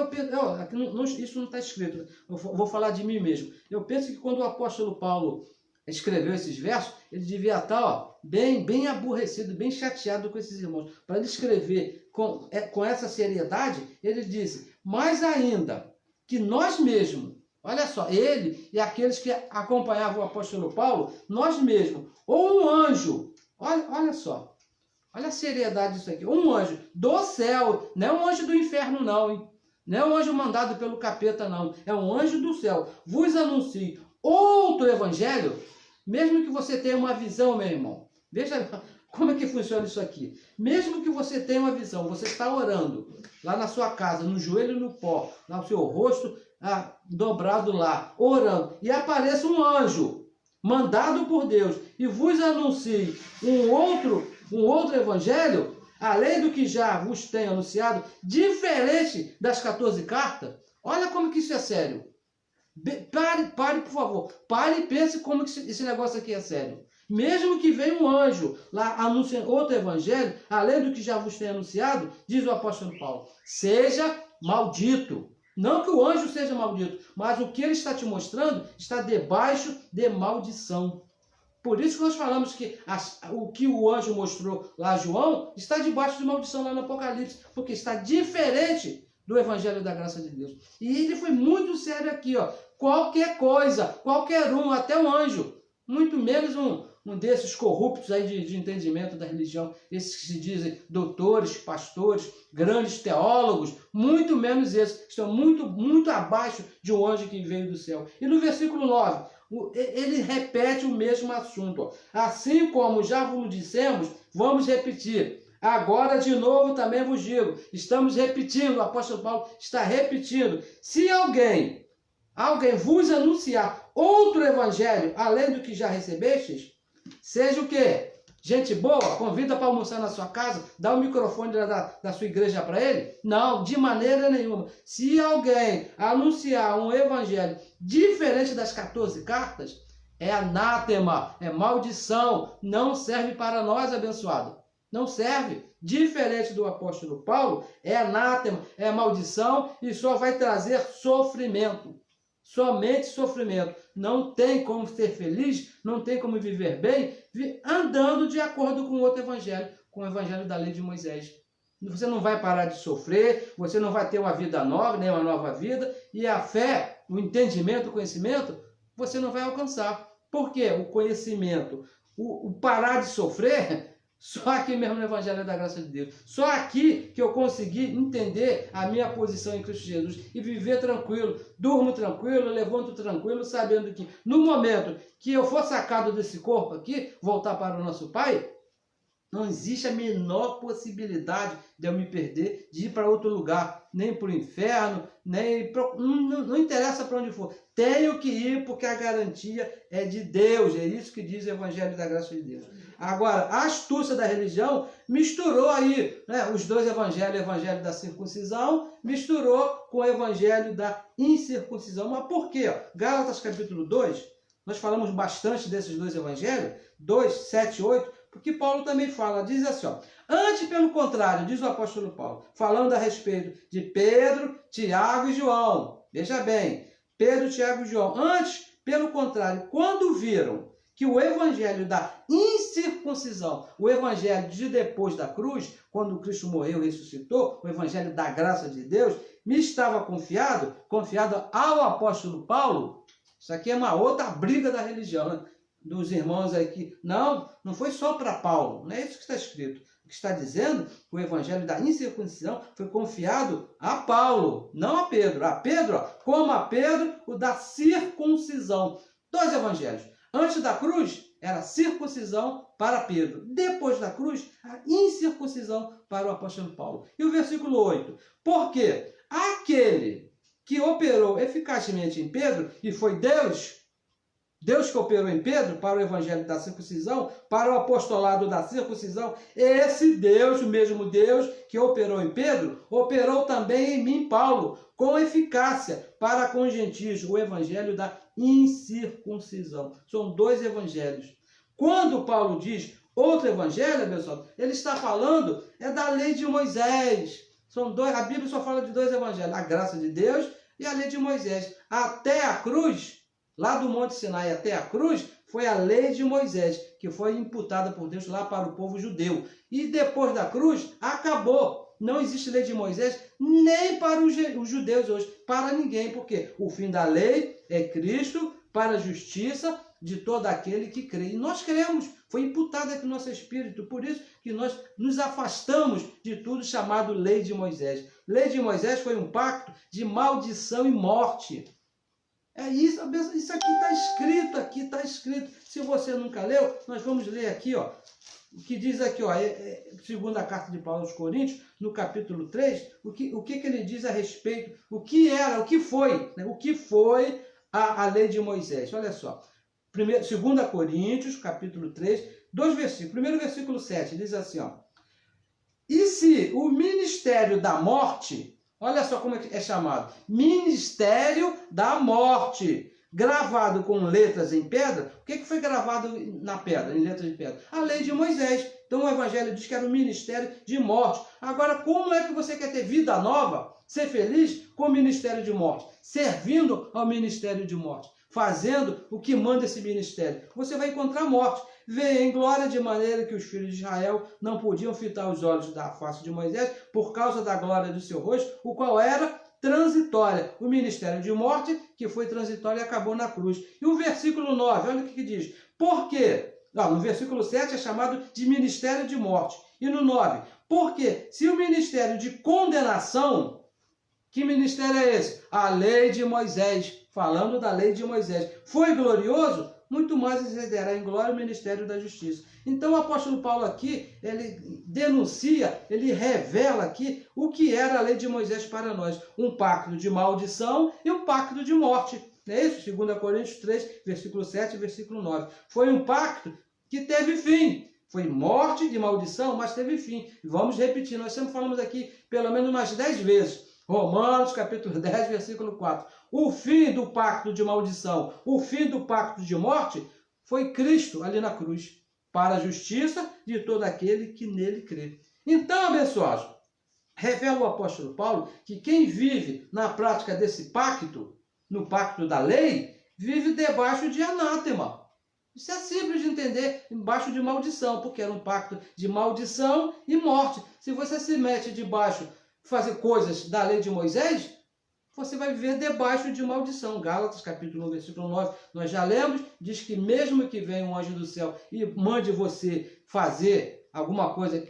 isso não está escrito, eu vou falar de mim mesmo. Eu penso que quando o apóstolo Paulo escreveu esses versos, ele devia estar bem aborrecido, bem chateado com esses irmãos. Para ele escrever com essa seriedade, ele disse, mais ainda, que nós mesmos, olha só, ele e aqueles que acompanhavam o apóstolo Paulo, nós mesmos, ou um anjo, olha só, olha a seriedade disso aqui, um anjo do céu, não é um anjo do inferno não, hein? Não é um anjo mandado pelo capeta não, é um anjo do céu, vos anuncie outro evangelho, mesmo que você tenha uma visão, meu irmão, veja como é que funciona isso aqui. Mesmo que você tenha uma visão, você está orando lá na sua casa, no joelho no pó, no seu rosto dobrado lá, orando, e apareça um anjo mandado por Deus e vos anuncie um outro evangelho, além do que já vos tenho anunciado, diferente das 14 cartas, olha como que isso é sério. Pare, por favor. Pare e pense como que esse negócio aqui é sério. Mesmo que venha um anjo lá anunciando outro evangelho, além do que já vos tem anunciado, diz o apóstolo Paulo, seja maldito. Não que o anjo seja maldito, mas o que ele está te mostrando está debaixo de maldição. Por isso que nós falamos que o que o anjo mostrou lá a João está debaixo de maldição lá no Apocalipse, porque está diferente do evangelho da graça de Deus. E ele foi muito sério aqui, ó. Qualquer coisa, qualquer um, até um anjo, muito menos um desses corruptos aí de entendimento da religião, esses que se dizem doutores, pastores, grandes teólogos, muito menos esses, estão muito abaixo de um anjo que veio do céu. E no versículo 9, ele repete o mesmo assunto. Ó. Assim como já vos dissemos, vamos repetir. Agora de novo também vos digo, estamos repetindo, o apóstolo Paulo está repetindo, se alguém vos anunciar outro evangelho, além do que já recebestes, seja o quê? Gente boa, convida para almoçar na sua casa, dá o microfone da sua igreja para ele? Não, de maneira nenhuma. Se alguém anunciar um evangelho diferente das 14 cartas, é anátema, é maldição, não serve para nós, abençoado. Não serve. Diferente do apóstolo Paulo, é anátema, é maldição e só vai trazer sofrimento. Somente sofrimento. Não tem como ser feliz, não tem como viver bem, andando de acordo com outro evangelho, com o evangelho da lei de Moisés. Você não vai parar de sofrer, você não vai ter uma vida nova, nem uma nova vida, e a fé, o entendimento, o conhecimento, você não vai alcançar. Por quê? O conhecimento, o parar de sofrer, só aqui mesmo no Evangelho da Graça de Deus. Só aqui que eu consegui entender a minha posição em Cristo Jesus e viver tranquilo, durmo tranquilo, levanto tranquilo, sabendo que no momento que eu for sacado desse corpo aqui, voltar para o nosso Pai, Não existe a menor possibilidade de eu me perder, de ir para outro lugar, nem para o inferno, não interessa para onde for. Tenho que ir porque a garantia é de Deus. É isso que diz o Evangelho da Graça de Deus. Agora, a astúcia da religião misturou aí, né, os dois evangelhos, o evangelho da circuncisão, misturou com o evangelho da incircuncisão. Mas por quê? Gálatas capítulo 2, nós falamos bastante desses dois evangelhos, 2, 7, 8, porque Paulo também fala, diz assim, ó, antes, pelo contrário, diz o apóstolo Paulo, falando a respeito de Pedro, Tiago e João. Veja bem, Pedro, Tiago e João. Antes, pelo contrário, quando viram que o evangelho da incircuncisão, o evangelho de depois da cruz, quando Cristo morreu e ressuscitou, o evangelho da graça de Deus, me estava confiado ao apóstolo Paulo. Isso aqui é uma outra briga da religião, né? Dos irmãos aqui. Não foi só para Paulo, não é isso que está escrito. O que está dizendo que o evangelho da incircuncisão foi confiado a Paulo, não a Pedro. A Pedro, como a Pedro, o da circuncisão. Dois evangelhos. Antes da cruz, era circuncisão para Pedro. Depois da cruz, a incircuncisão para o apóstolo Paulo. E o versículo 8. Porque aquele que operou eficazmente em Pedro, e foi Deus que operou em Pedro para o evangelho da circuncisão, para o apostolado da circuncisão, esse Deus, o mesmo Deus que operou em Pedro, operou também em mim, Paulo, com eficácia para com os gentios, o evangelho da incircuncisão. São dois evangelhos. Quando Paulo diz outro evangelho, pessoal, ele está falando da lei de Moisés. São dois, a Bíblia só fala de dois evangelhos, a graça de Deus e a lei de Moisés. Até a cruz, lá do Monte Sinai até a cruz, foi a lei de Moisés, que foi imputada por Deus lá para o povo judeu. E depois da cruz, acabou. Não existe lei de Moisés nem para os judeus hoje, para ninguém, porque o fim da lei é Cristo para a justiça de todo aquele que crê. E nós cremos, foi imputado aqui no nosso espírito, por isso que nós nos afastamos de tudo chamado lei de Moisés. Lei de Moisés foi um pacto de maldição e morte. É isso, isso aqui está escrito. Se você nunca leu, nós vamos ler aqui, ó, o que diz aqui, ó, segunda carta de Paulo aos Coríntios, no capítulo 3, o que ele diz a respeito, o que foi a lei de Moisés. Olha só, 2 Coríntios, capítulo 3, 2 versículos. Primeiro versículo 7, diz assim, ó, e se o ministério da morte... Olha só como é chamado. Ministério da morte. Gravado com letras em pedra. O que foi gravado na pedra, em letras de pedra? A lei de Moisés. Então o Evangelho diz que era o ministério de morte. Agora, como é que você quer ter vida nova, ser feliz com o ministério de morte? Servindo ao ministério de morte. Fazendo o que manda esse ministério. Você vai encontrar morte. Veio em glória de maneira que os filhos de Israel não podiam fitar os olhos da face de Moisés por causa da glória do seu rosto, o qual era transitória. O ministério de morte, que foi transitório e acabou na cruz. E o versículo 9, olha o que diz. Por quê? No versículo 7 é chamado de ministério de morte. E no 9, porque se o ministério de condenação, que ministério é esse? A lei de Moisés, falando da lei de Moisés, foi glorioso, muito mais excederá em glória o ministério da justiça. Então o apóstolo Paulo aqui, ele denuncia, ele revela aqui o que era a lei de Moisés para nós. Um pacto de maldição e um pacto de morte. Não é isso? 2 Coríntios 3, versículo 7 e versículo 9. Foi um pacto que teve fim. Foi morte de maldição, mas teve fim. Vamos repetir, nós sempre falamos aqui pelo menos umas 10 vezes. Romanos, capítulo 10, versículo 4. O fim do pacto de maldição, o fim do pacto de morte, foi Cristo ali na cruz, para a justiça de todo aquele que nele crê. Então, abençoados, revela o apóstolo Paulo que quem vive na prática desse pacto, no pacto da lei, vive debaixo de anátema. Isso é simples de entender, embaixo de maldição, porque era um pacto de maldição e morte. Se você se mete debaixo fazer coisas da lei de Moisés, você vai viver debaixo de maldição. Gálatas, capítulo 1, versículo 9, nós já lemos, diz que mesmo que venha um anjo do céu e mande você fazer alguma coisa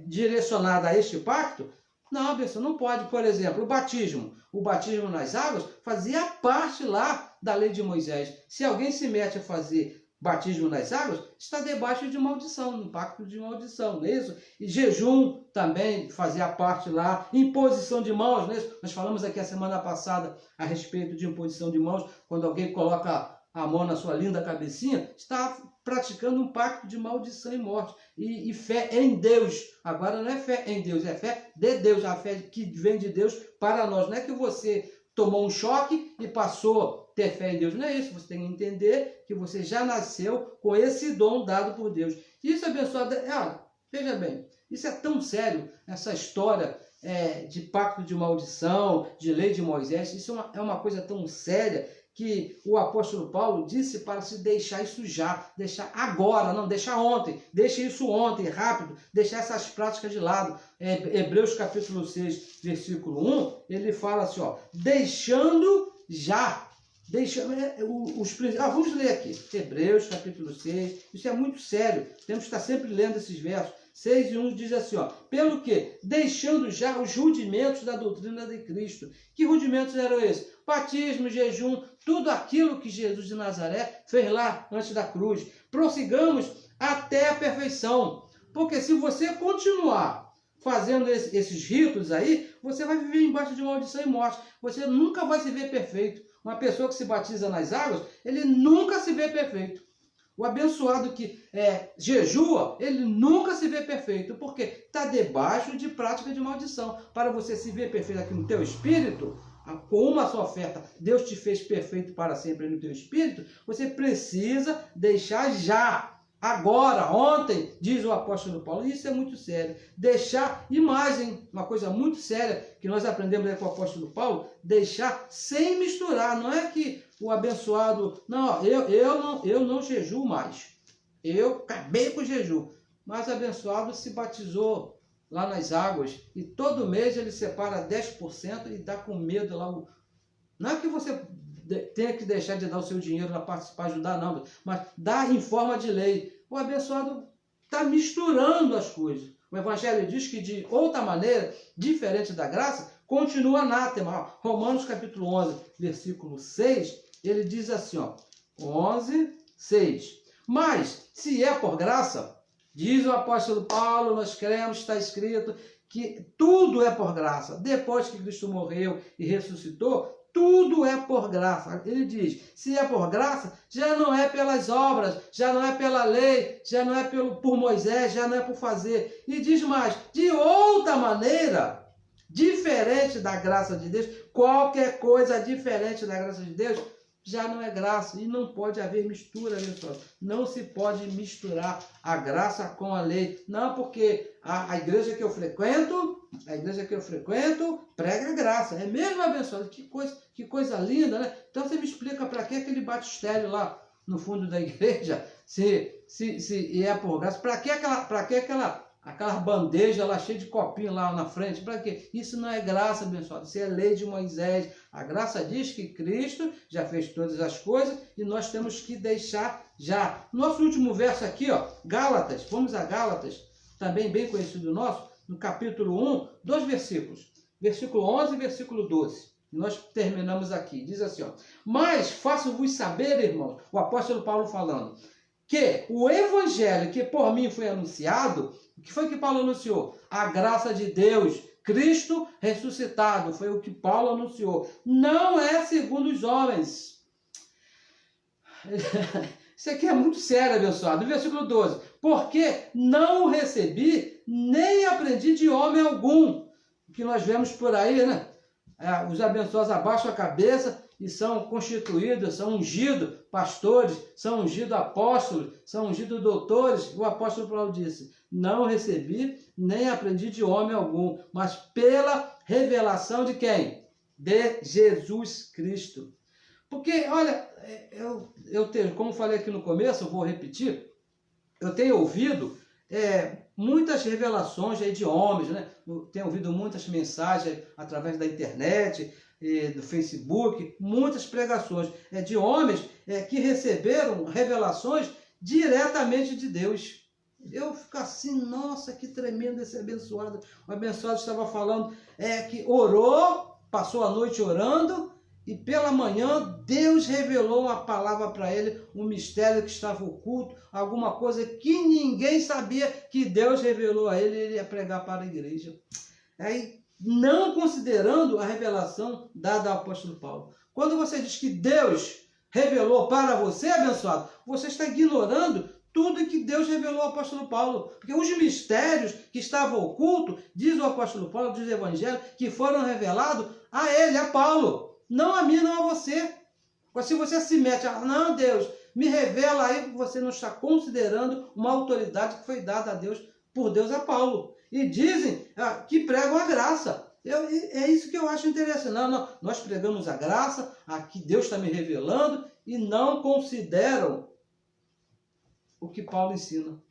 direcionada a este pacto, não, pessoal, não pode. Por exemplo, o batismo nas águas fazia parte lá da lei de Moisés. Se alguém se mete a fazer batismo nas águas, está debaixo de maldição, no pacto de maldição, não é isso? E jejum também fazia parte lá, imposição de mãos, não é isso? Nós falamos aqui a semana passada a respeito de imposição de mãos, quando alguém coloca a mão na sua linda cabecinha, está praticando um pacto de maldição e morte. E fé em Deus. Agora não é fé em Deus, é fé de Deus, a fé que vem de Deus para nós. Não é que você tomou um choque e passou a ter fé em Deus. Não é isso. Você tem que entender que você já nasceu com esse dom dado por Deus. Isso, abençoado, veja bem, isso é tão sério, essa história de pacto de maldição, de lei de Moisés. Isso é uma coisa tão séria que o apóstolo Paulo disse para se deixar isso já, deixar agora, não, deixar ontem, deixa isso ontem, rápido, deixar essas práticas de lado. Hebreus capítulo 6, versículo 1, ele fala assim, deixando já, vamos ler aqui, Hebreus capítulo 6, isso é muito sério, temos que estar sempre lendo esses versos. 6 e 1 diz assim, pelo que, deixando já os rudimentos da doutrina de Cristo. Que rudimentos eram esses? Batismo, jejum, tudo aquilo que Jesus de Nazaré fez lá antes da cruz. Prossigamos até a perfeição. Porque se você continuar fazendo esses ritos aí, você vai viver embaixo de maldição e morte. Você nunca vai se ver perfeito. Uma pessoa que se batiza nas águas, ele nunca se vê perfeito. O abençoado que jejua, ele nunca se vê perfeito, porque está debaixo de prática de maldição. Para você se ver perfeito aqui no teu espírito, com uma só oferta, Deus te fez perfeito para sempre no teu espírito, você precisa deixar já. Agora, ontem, diz o apóstolo Paulo, isso é muito sério. Deixar imagem, uma coisa muito séria que nós aprendemos aí com o apóstolo Paulo, deixar sem misturar. Não é que o abençoado, não, eu não jejuo mais. Eu acabei com o jejum. Mas o abençoado se batizou lá nas águas e todo mês ele separa 10% e dá com medo lá. Não é que você tenha que deixar de dar o seu dinheiro para participar, ajudar, não, mas dá em forma de lei. O abençoado está misturando as coisas. O Evangelho diz que de outra maneira, diferente da graça, continua anátema. Romanos capítulo 11, versículo 6, ele diz assim, 11, 6. Mas, se é por graça, diz o apóstolo Paulo, nós cremos, está escrito, que tudo é por graça. Depois que Cristo morreu e ressuscitou, tudo é por graça. Ele diz, se é por graça, já não é pelas obras, já não é pela lei, já não é por Moisés, já não é por fazer. E diz mais, de outra maneira, diferente da graça de Deus, qualquer coisa diferente da graça de Deus, já não é graça. E não pode haver mistura, pessoal. Não se pode misturar a graça com a lei. Não, porque a igreja que eu frequento, prega a graça. É mesmo, abençoado? Que coisa linda, né? Então você me explica para que aquele batistério lá no fundo da igreja, se é por graça. Para que aquela bandeja lá cheia de copinho lá na frente? Para quê? Isso não é graça, abençoado. Isso é lei de Moisés. A graça diz que Cristo já fez todas as coisas e nós temos que deixar já. Nosso último verso aqui, Gálatas. Vamos a Gálatas, também bem conhecido nosso, no capítulo 1, 2 versículos. Versículo 11 e versículo 12. Nós terminamos aqui. Diz assim, mas faço-vos saber, irmãos, o apóstolo Paulo falando, que o evangelho que por mim foi anunciado, o que foi que Paulo anunciou? A graça de Deus, Cristo ressuscitado, foi o que Paulo anunciou. Não é segundo os homens. Isso aqui é muito sério, abençoado. No versículo 12. Porque não o recebi, nem aprendi de homem algum. O que nós vemos por aí, né? Os abençoados abaixam a cabeça e são constituídos, são ungidos pastores, são ungidos apóstolos, são ungidos doutores. O apóstolo Paulo disse, não recebi, nem aprendi de homem algum, mas pela revelação de quem? De Jesus Cristo. Porque, olha, eu tenho, como falei aqui no começo, eu vou repetir, eu tenho ouvido muitas revelações aí de homens, né? Eu tenho ouvido muitas mensagens através da internet, do Facebook, muitas pregações de homens que receberam revelações diretamente de Deus. Eu fico assim, nossa, que tremendo esse abençoado. O abençoado estava falando que orou, passou a noite orando e pela manhã Deus revelou uma palavra para ele, um mistério que estava oculto, alguma coisa que ninguém sabia, que Deus revelou a ele e ele ia pregar para a igreja. Aí, não considerando a revelação dada ao apóstolo Paulo. Quando você diz que Deus revelou para você, abençoado, você está ignorando tudo que Deus revelou ao apóstolo Paulo. Porque os mistérios que estavam ocultos, diz o apóstolo Paulo, diz o evangelho, que foram revelados a ele, a Paulo. Não a mim, não a você. Mas se você se mete, não, Deus, me revela aí, você não está considerando uma autoridade que foi dada a Deus, por Deus a Paulo. E dizem que pregam a graça. É isso que eu acho interessante. Não, nós pregamos a graça, aqui Deus está me revelando, e não consideram o que Paulo ensina.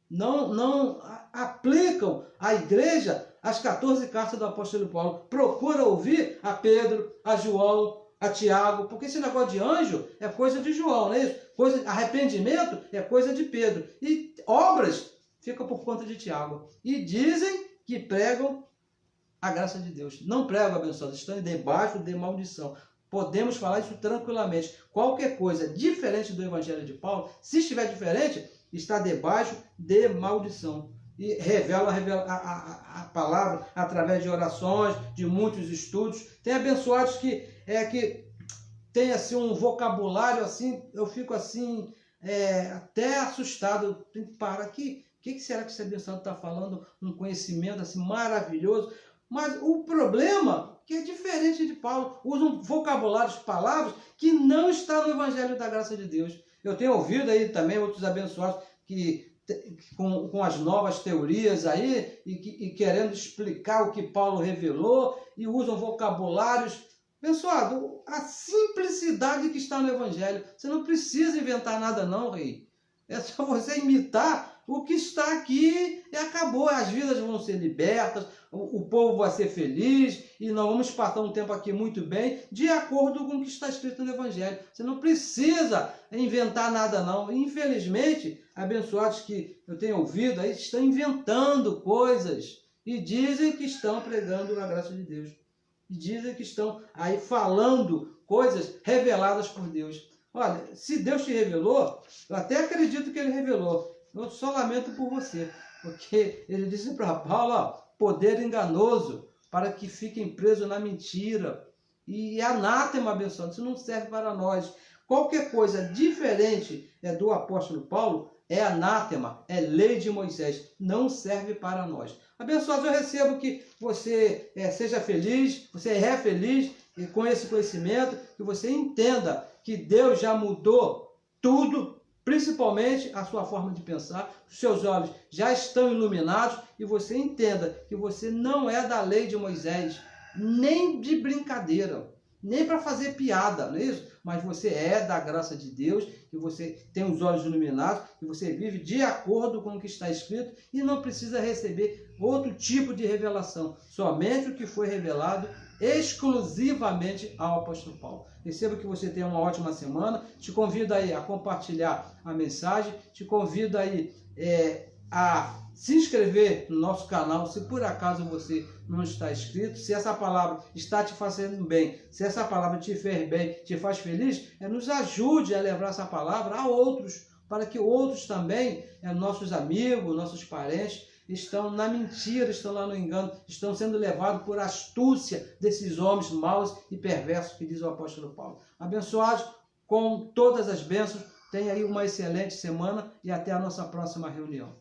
Não aplicam à igreja as 14 cartas do apóstolo Paulo. Procura ouvir a Pedro, a João, a Tiago, porque esse negócio de anjo é coisa de João, não é isso? Arrependimento é coisa de Pedro. E obras fica por conta de Tiago. E dizem que pregam a graça de Deus. Não pregam, abençoados, estão debaixo de maldição. Podemos falar isso tranquilamente. Qualquer coisa diferente do evangelho de Paulo, se estiver diferente, está debaixo de maldição. E revela a palavra através de orações, de muitos estudos. Tem abençoados que tem assim um vocabulário assim, eu fico assim até assustado. Tem que parar aqui. O que será que esse abençoado está falando? Um conhecimento assim maravilhoso. Mas o problema é que é diferente de Paulo. Usam vocabulários, palavras que não estão no Evangelho da Graça de Deus. Eu tenho ouvido aí também outros abençoados que com as novas teorias aí e querendo explicar o que Paulo revelou e usam vocabulários. Abençoado, a simplicidade que está no Evangelho. Você não precisa inventar nada não, rei. É só você imitar o que está aqui e acabou. As vidas vão ser libertas, o povo vai ser feliz e nós vamos passar um tempo aqui muito bem, de acordo com o que está escrito no Evangelho. Você não precisa inventar nada não. Infelizmente, abençoados que eu tenho ouvido aí estão inventando coisas e dizem que estão pregando a graça de Deus. E dizem que estão aí falando coisas reveladas por Deus. Olha, se Deus te revelou, eu até acredito que Ele revelou. Eu só lamento por você, porque Ele disse para Paulo, poder enganoso, para que fiquem presos na mentira. E anátema, abençoado, isso não serve para nós. Qualquer coisa diferente do apóstolo Paulo é anátema, é lei de Moisés, não serve para nós. Abençoado, eu recebo que você seja feliz, você é feliz e com esse conhecimento, que você entenda que Deus já mudou tudo, principalmente a sua forma de pensar, os seus olhos já estão iluminados e você entenda que você não é da lei de Moisés, nem de brincadeira, nem para fazer piada, não é isso? Mas você é da graça de Deus, que você tem os olhos iluminados, que você vive de acordo com o que está escrito e não precisa receber outro tipo de revelação, somente o que foi revelado exclusivamente ao apóstolo Paulo. Receba que você tenha uma ótima semana. Te convido aí a compartilhar a mensagem, te convido aí a se inscrever no nosso canal, se por acaso você não está inscrito. Se essa palavra está te fazendo bem, se essa palavra te fez bem, te faz feliz, nos ajude a levar essa palavra a outros, para que outros também, nossos amigos, nossos parentes, estão na mentira, estão lá no engano, estão sendo levados por astúcia desses homens maus e perversos, que diz o apóstolo Paulo. Abençoados com todas as bênçãos, tenha aí uma excelente semana e até a nossa próxima reunião.